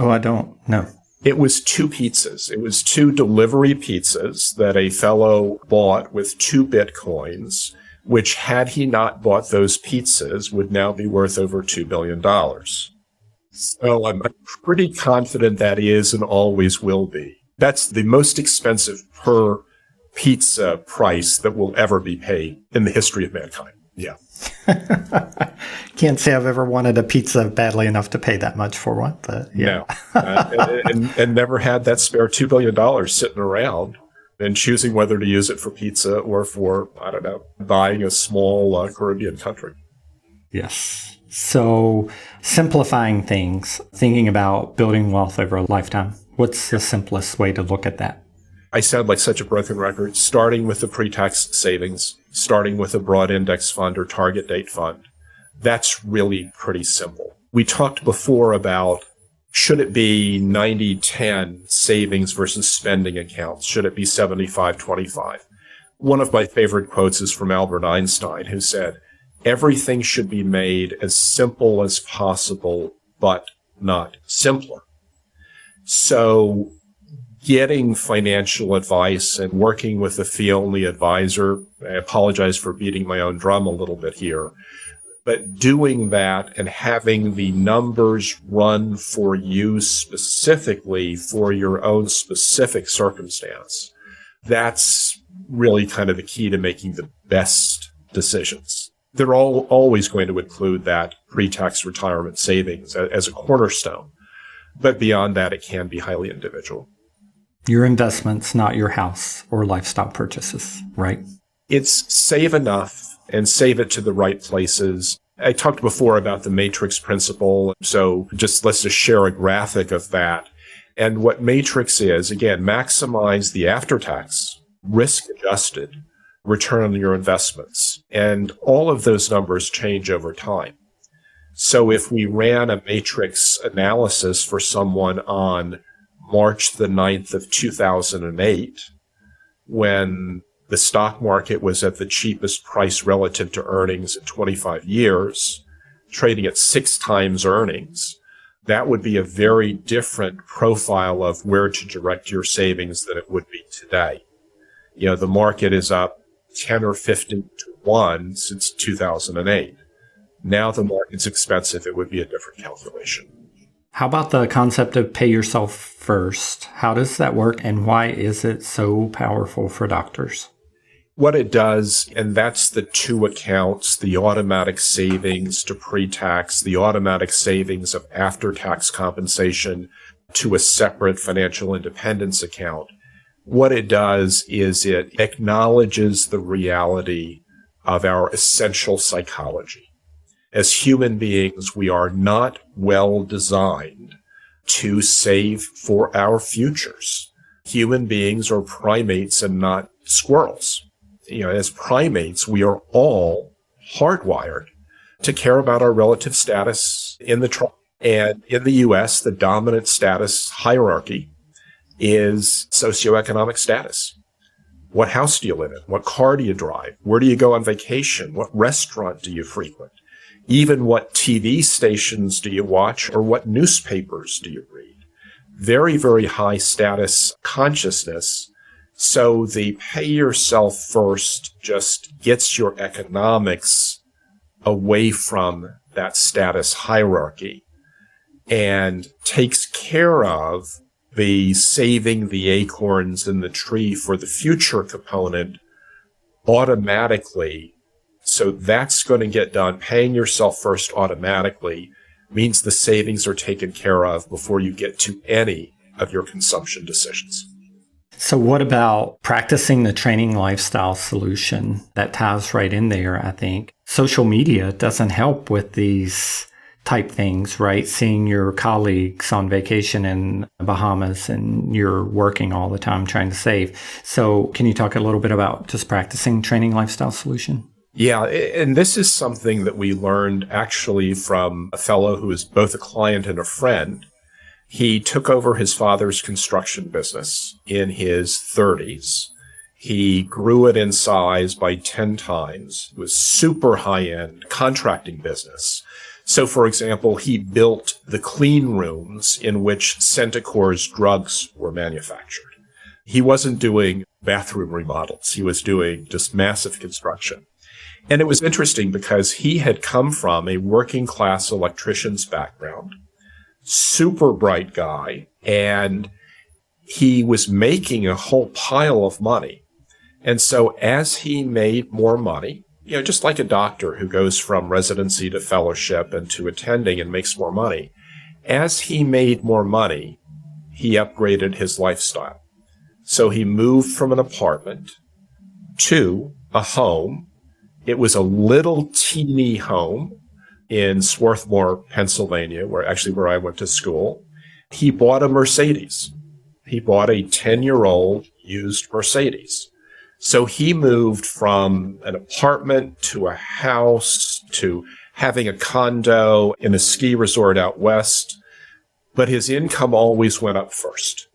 Oh, I don't know. It was 2 pizzas. It was 2 delivery pizzas that a fellow bought with 2 Bitcoins, which had he not bought those pizzas would now be worth over $2 billion. So I'm pretty confident that is and always will be. That's the most expensive per pizza price that will ever be paid in the history of mankind. Yeah. Can't say I've ever wanted a pizza badly enough to pay that much for one, but yeah. No. And never had that spare $2 billion sitting around and choosing whether to use it for pizza or for, I don't know, buying a small Caribbean country. Yes. So simplifying things, thinking about building wealth over a lifetime. What's the simplest way to look at that? I sound like such a broken record, starting with the pre-tax savings, starting with a broad index fund or target date fund. That's really pretty simple. We talked before about Should it be 90-10 savings versus spending accounts? Should it be 75-25? One of my favorite quotes is from Albert Einstein, who said, "Everything should be made as simple as possible, but not simpler." So getting financial advice and working with a fee-only advisor, I apologize for beating my own drum a little bit here, but doing that and having the numbers run for you specifically for your own specific circumstance, that's really kind of the key to making the best decisions. They're always going to include that pre-tax retirement savings as a cornerstone. But beyond that, it can be highly individual. Your investments, not your house or lifestyle purchases, right? It's save enough and save it to the right places. I talked before about the matrix principle. So let's just share a graphic of that. And what matrix is, again, maximize the after-tax, risk-adjusted return on your investments. And all of those numbers change over time. So if we ran a matrix analysis for someone on March the 9th of 2008, when the stock market was at the cheapest price relative to earnings in 25 years, trading at 6 times earnings, that would be a very different profile of where to direct your savings than it would be today. The market is up 10 or 15 to 1 since 2008. Now the market's expensive. It would be a different calculation. How about the concept of pay yourself first? How does that work, and why is it so powerful for doctors? What it does, and that's the 2 accounts, the automatic savings to pre-tax, the automatic savings of after-tax compensation to a separate financial independence account. What it does is it acknowledges the reality of our essential psychology. As human beings, we are not well designed to save for our futures. Human beings are primates and not squirrels. As primates, we are all hardwired to care about our relative status in the tribe. And in the U.S., the dominant status hierarchy is socioeconomic status. What house do you live in? What car do you drive? Where do you go on vacation? What restaurant do you frequent? Even what TV stations do you watch, or what newspapers do you read? Very, very high status consciousness. So the pay yourself first just gets your economics away from that status hierarchy and takes care of the saving the acorns in the tree for the future component automatically. So that's going to get done. Paying yourself first automatically means the savings are taken care of before you get to any of your consumption decisions. So what about practicing the training lifestyle solution? That ties right in there, I think. Social media doesn't help with these type things, right? Seeing your colleagues on vacation in Bahamas and you're working all the time trying to save. So can you talk a little bit about just practicing training lifestyle solution? Yeah, and this is something that we learned actually from a fellow who is both a client and a friend. He took over his father's construction business in his 30s. He grew it in size by 10 times. It was super high-end contracting business. So, for example, he built the clean rooms in which Centaur's drugs were manufactured. He wasn't doing bathroom remodels. He was doing just massive construction. And it was interesting because he had come from a working class electrician's background, super bright guy, and he was making a whole pile of money. And so as he made more money, just like a doctor who goes from residency to fellowship and to attending and makes more money, as he made more money, he upgraded his lifestyle. So he moved from an apartment to a home. It was a little teeny home in Swarthmore, Pennsylvania, where I went to school. He bought a Mercedes. He bought a 10-year-old used Mercedes. So he moved from an apartment to a house to having a condo in a ski resort out west. but his income always went up first.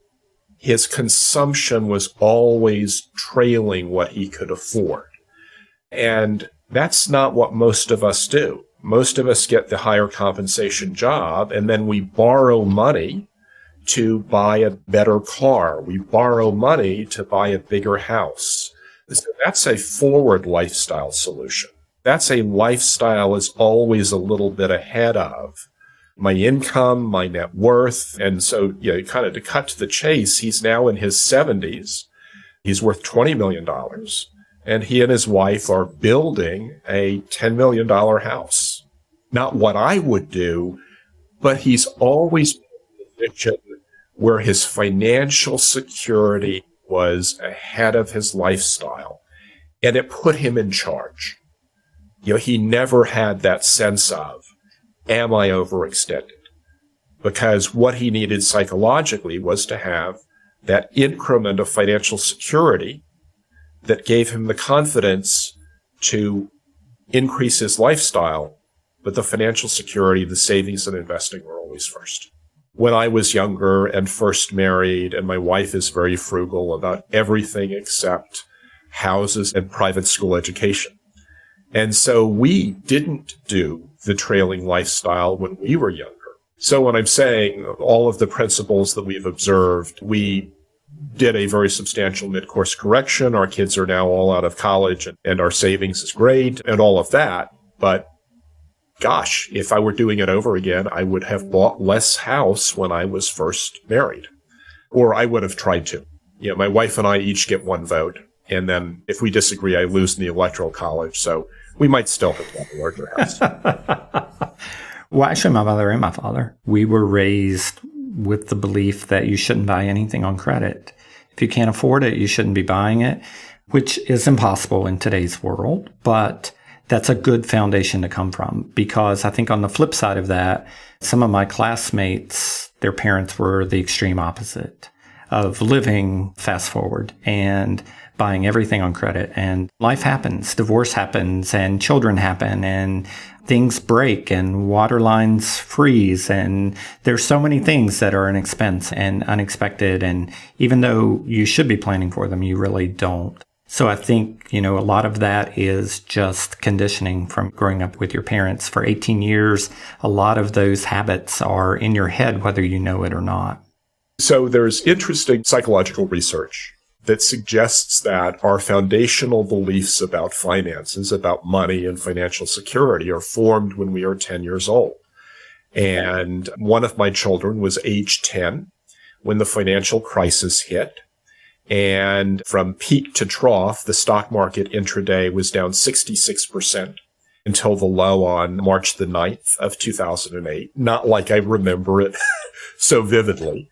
His consumption was always trailing what he could afford. And that's not what most of us do. Most of us get the higher compensation job, and then we borrow money to buy a better car. We borrow money to buy a bigger house. So that's a forward lifestyle solution. That's a lifestyle is always a little bit ahead of my income, my net worth. And so, kind of to cut to the chase, he's now in his 70s. He's worth $20 million. And he and his wife are building a $10 million house. Not what I would do, but he's always been in a position where his financial security was ahead of his lifestyle. And it put him in charge. He never had that sense of, am I overextended? Because what he needed psychologically was to have that increment of financial security that gave him the confidence to increase his lifestyle, but the financial security, the savings and investing were always first. When I was younger and first married, and my wife is very frugal about everything except houses and private school education. And so we didn't do the trailing lifestyle when we were younger. So when I'm saying all of the principles that we've observed, we did a very substantial mid-course correction. Our kids are now all out of college and our savings is great and all of that. But gosh, if I were doing it over again, I would have bought less house when I was first married, or I would have tried to. My wife and I each get one vote. And then if we disagree, I lose in the electoral college. So we might still have bought a larger house. Well, actually, my mother and my father, we were raised with the belief that you shouldn't buy anything on credit. If you can't afford it, you shouldn't be buying it, which is impossible in today's world. But that's a good foundation to come from, because I think on the flip side of that, some of my classmates, their parents were the extreme opposite of living fast forward and buying everything on credit. And life happens, divorce happens, and children happen, and things break, and water lines freeze, and there's so many things that are an expense and unexpected. And even though you should be planning for them, you really don't. So I think, a lot of that is just conditioning from growing up with your parents for 18 years. A lot of those habits are in your head, whether you know it or not. So there's interesting psychological research that suggests that our foundational beliefs about finances, about money and financial security, are formed when we are 10 years old. And one of my children was age 10 when the financial crisis hit. And from peak to trough, the stock market intraday was down 66% until the low on March the 9th of 2008. Not like I remember it so vividly.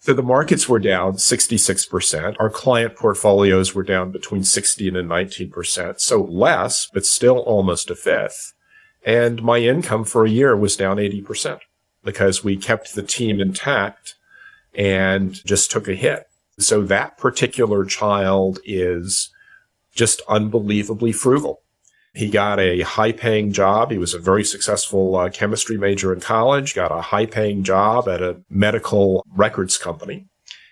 So the markets were down 66%. Our client portfolios were down between 16 and 19%. So less, but still almost a fifth. And my income for a year was down 80% because we kept the team intact and just took a hit. So that particular child is just unbelievably frugal. He got a high-paying job. He was a very successful chemistry major in college, got a high-paying job at a medical records company,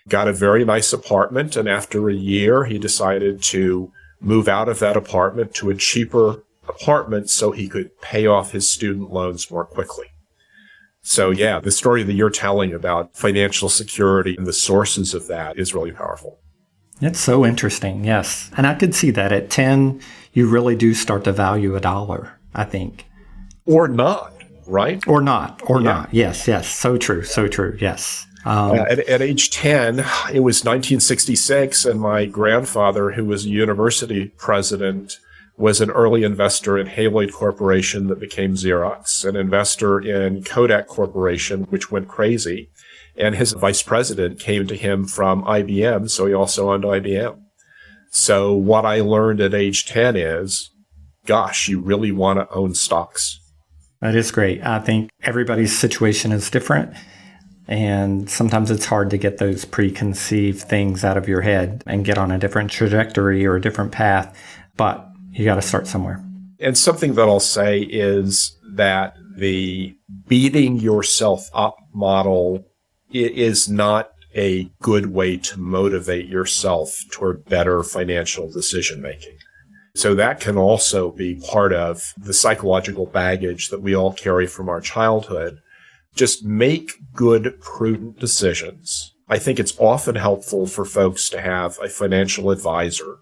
got a very nice apartment, and after a year, he decided to move out of that apartment to a cheaper apartment so he could pay off his student loans more quickly. So yeah, the story that you're telling about financial security and the sources of that is really powerful. It's so interesting, yes. And I could see that at 10, you really do start to value a dollar, I think. Or not, right? Or not. Yes. So true, yes. At age 10, it was 1966, and my grandfather, who was a university president, was an early investor in Haloid Corporation that became Xerox, an investor in Kodak Corporation, which went crazy. And his vice president came to him from IBM, so he also owned IBM. So what I learned at age 10 is, gosh, you really want to own stocks. That is great. I think everybody's situation is different, and sometimes it's hard to get those preconceived things out of your head and get on a different trajectory or a different path, but you got to start somewhere. And something that I'll say is that the beating yourself up model it is not a good way to motivate yourself toward better financial decision making. So that can also be part of the psychological baggage that we all carry from our childhood. Just make good, prudent decisions. I think it's often helpful for folks to have a financial advisor.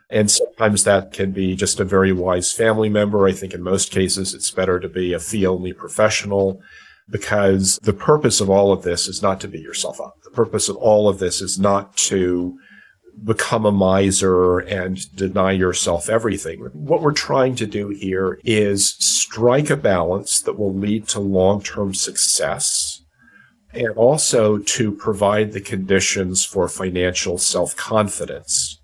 And sometimes that can be just a very wise family member. I think in most cases, it's better to be a fee-only professional, because the purpose of all of this is not to beat yourself up. The purpose of all of this is not to become a miser and deny yourself everything. What we're trying to do here is strike a balance that will lead to long-term success, and also to provide the conditions for financial self-confidence.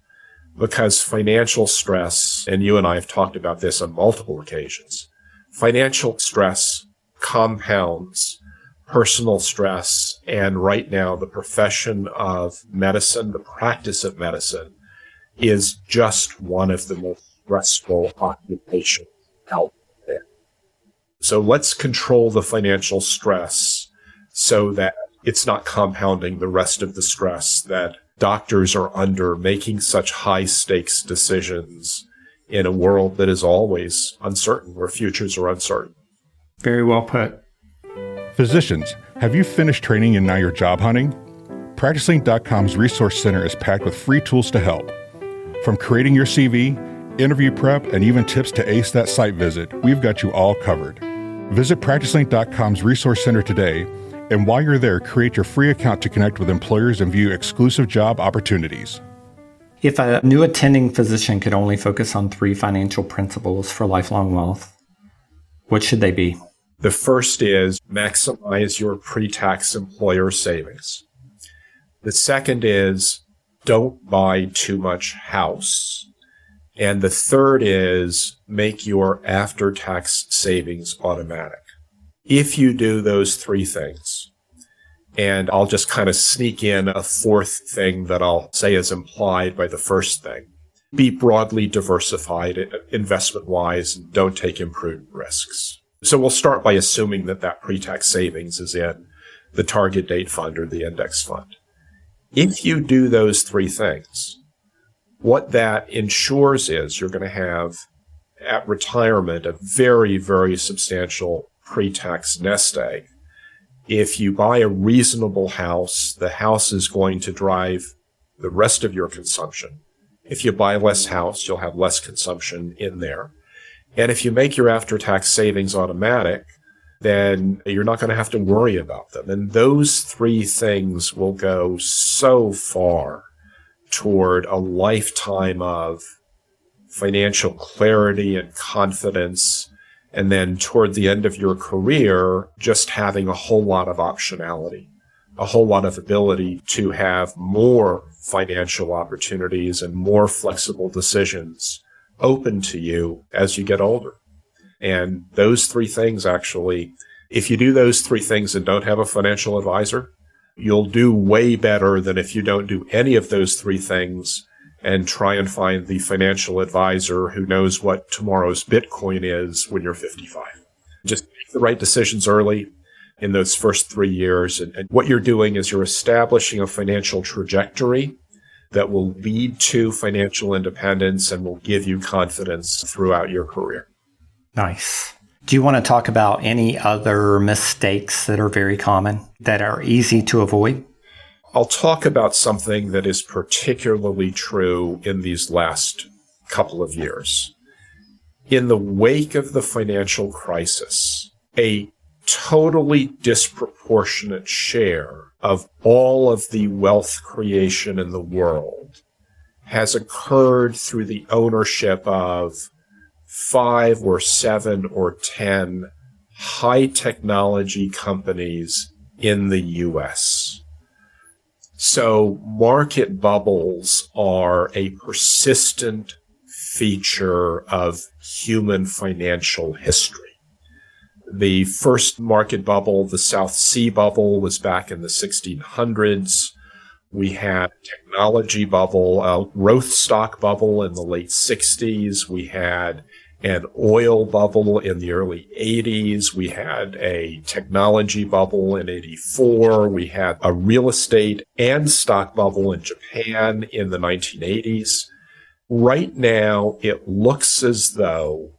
Because financial stress, and you and I have talked about this on multiple occasions, financial stress compounds personal stress, and right now the profession of medicine, the practice of medicine, is just one of the most stressful occupations out there. So let's control the financial stress so that it's not compounding the rest of the stress that doctors are under, making such high-stakes decisions in a world that is always uncertain, where futures are uncertain. Very well put. Physicians, have you finished training and now you're job hunting? PracticeLink.com's Resource Center is packed with free tools to help. From creating your CV, interview prep, and even tips to ace that site visit, we've got you all covered. Visit PracticeLink.com's Resource Center today, and while you're there, create your free account to connect with employers and view exclusive job opportunities. If a new attending physician could only focus on 3 financial principles for lifelong wealth, what should they be? The first is maximize your pre-tax employer savings. The second is don't buy too much house. And the third is make your after-tax savings automatic. If you do those 3 things, and I'll just kind of sneak in a 4th thing that I'll say is implied by the first thing, be broadly diversified investment-wise and don't take imprudent risks. So we'll start by assuming that that pre-tax savings is in the target date fund or the index fund. If you do those 3 things, what that ensures is you're going to have at retirement a very, very substantial pre-tax nest egg. If you buy a reasonable house, the house is going to drive the rest of your consumption. If you buy less house, you'll have less consumption in there. And if you make your after-tax savings automatic, then you're not going to have to worry about them. And those 3 things will go so far toward a lifetime of financial clarity and confidence, and then toward the end of your career, just having a whole lot of optionality, a whole lot of ability to have more financial opportunities and more flexible decisions open to you as you get older. And those 3 things, actually, if you do those 3 things and don't have a financial advisor, you'll do way better than if you don't do any of those 3 things and try and find the financial advisor who knows what tomorrow's Bitcoin is when you're 55. Just make the right decisions early in those first 3 years. And what you're doing is you're establishing a financial trajectory that will lead to financial independence and will give you confidence throughout your career. Nice. Do you want to talk about any other mistakes that are very common, that are easy to avoid? I'll talk about something that is particularly true in these last couple of years. In the wake of the financial crisis, a totally disproportionate share of all of the wealth creation in the world has occurred through the ownership of 5 or 7 or 10 high technology companies in the U.S. So market bubbles are a persistent feature of human financial history. The first market bubble, the South Sea bubble, was back in the 1600s. We had a technology bubble, a growth stock bubble in the late 60s. We had an oil bubble in the early 80s. We had a technology bubble in 84. We had a real estate and stock bubble in Japan in the 1980s. Right now, it looks as though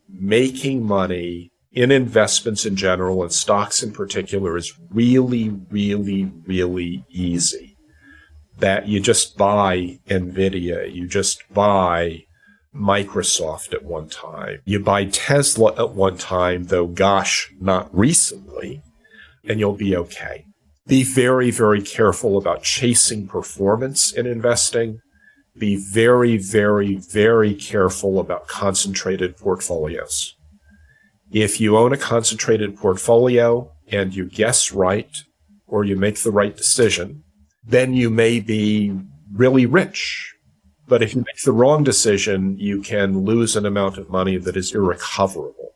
making money in investments in general and stocks in particular is really, really, really easy. That you just buy NVIDIA, you just buy Microsoft at one time, you buy Tesla at one time, though gosh, not recently, and you'll be okay. Be very, very careful about chasing performance in investing. Be very, very, very careful about concentrated portfolios. If you own a concentrated portfolio and you guess right, or you make the right decision, then you may be really rich. But if you make the wrong decision, you can lose an amount of money that is irrecoverable.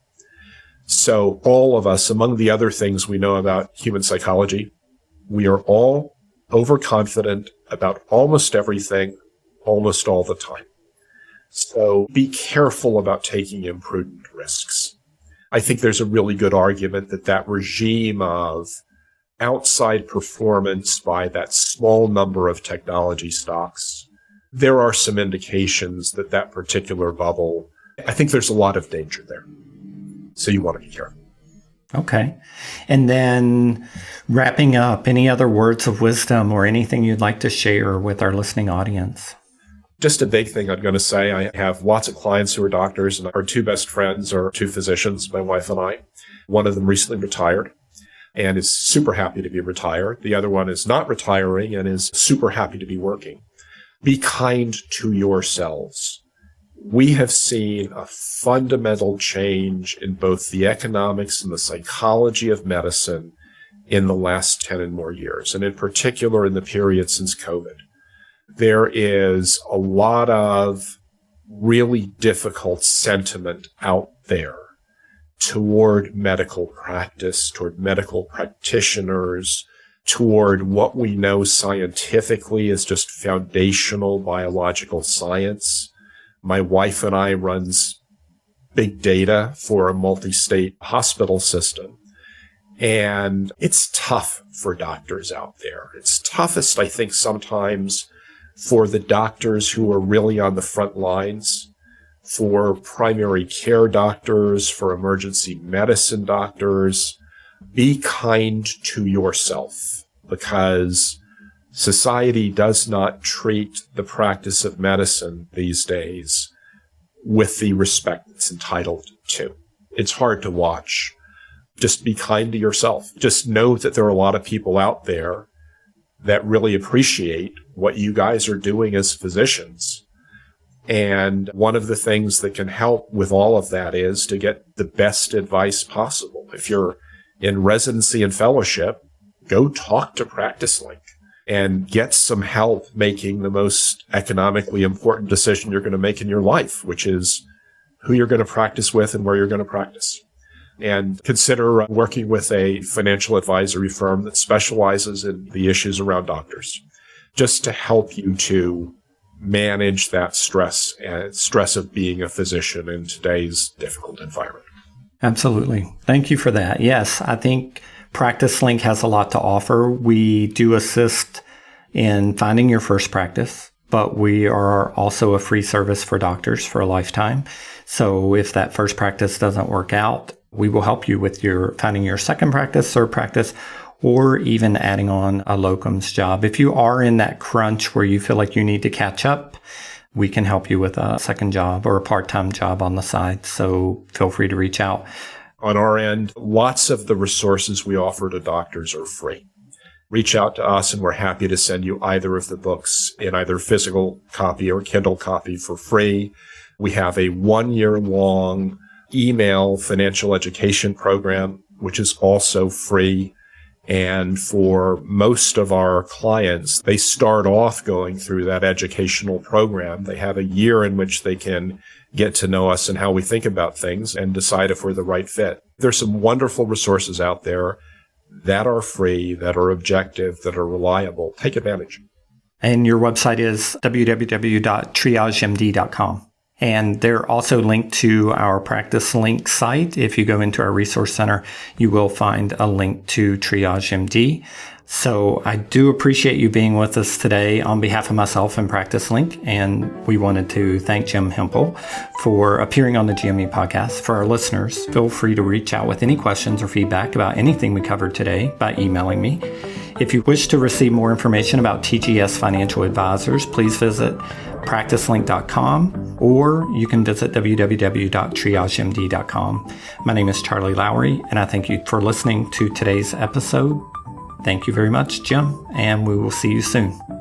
So all of us, among the other things we know about human psychology, we are all overconfident about almost everything, almost all the time. So be careful about taking imprudent risks. I think there's a really good argument that that regime of outside performance by that small number of technology stocks, there are some indications that that particular bubble, I think there's a lot of danger there. So you want to be careful. Okay. And then wrapping up, any other words of wisdom or anything you'd like to share with our listening audience? Just a big thing I'm going to say, I have lots of clients who are doctors, and our two best friends are two physicians, my wife and I. One of them recently retired and is super happy to be retired. The other one is not retiring and is super happy to be working. Be kind to yourselves. We have seen a fundamental change in both the economics and the psychology of medicine in the last 10 and more years, and in particular in the period since COVID. There is a lot of really difficult sentiment out there toward medical practice, toward medical practitioners, toward what we know scientifically as just foundational biological science. My wife and I runs big data for a multi-state hospital system. And it's tough for doctors out there. It's toughest, I think, sometimes for the doctors who are really on the front lines, for primary care doctors, for emergency medicine doctors. Be kind to yourself, because society does not treat the practice of medicine these days with the respect it's entitled to. It's hard to watch. Just be kind to yourself. Just know that there are a lot of people out there that really appreciate what you guys are doing as physicians. And one of the things that can help with all of that is to get the best advice possible. If you're in residency and fellowship, go talk to PracticeLink and get some help making the most economically important decision you're going to make in your life, which is who you're going to practice with and where you're going to practice. And consider working with a financial advisory firm that specializes in the issues around doctors, just to help you to manage that stress of being a physician in today's difficult environment. Absolutely. Thank you for that. Yes, I think PracticeLink has a lot to offer. We do assist in finding your first practice, but we are also a free service for doctors for a lifetime. So if that first practice doesn't work out, we will help you with finding your second practice, third practice, or even adding on a locums job. If you are in that crunch where you feel like you need to catch up, we can help you with a second job or a part-time job on the side. So feel free to reach out. On our end, lots of the resources we offer to doctors are free. Reach out to us and we're happy to send you either of the books in either physical copy or Kindle copy for free. We have a 1-year-long email financial education program, which is also free. And for most of our clients, they start off going through that educational program. They have a year in which they can get to know us and how we think about things and decide if we're the right fit. There's some wonderful resources out there that are free, that are objective, that are reliable. Take advantage. And your website is www.triagemd.com. And they're also linked to our PracticeLink site. If you go into our resource center, you will find a link to Triage MD. So I do appreciate you being with us today on behalf of myself and PracticeLink. And we wanted to thank Jim Hemphill for appearing on the GME podcast. For our listeners, feel free to reach out with any questions or feedback about anything we covered today by emailing me. If you wish to receive more information about TGS Financial Advisors, please visit PracticeLink.com, or you can visit www.triagemd.com. My name is Charley Lowry, and I thank you for listening to today's episode. Thank you very much, Jim, and we will see you soon.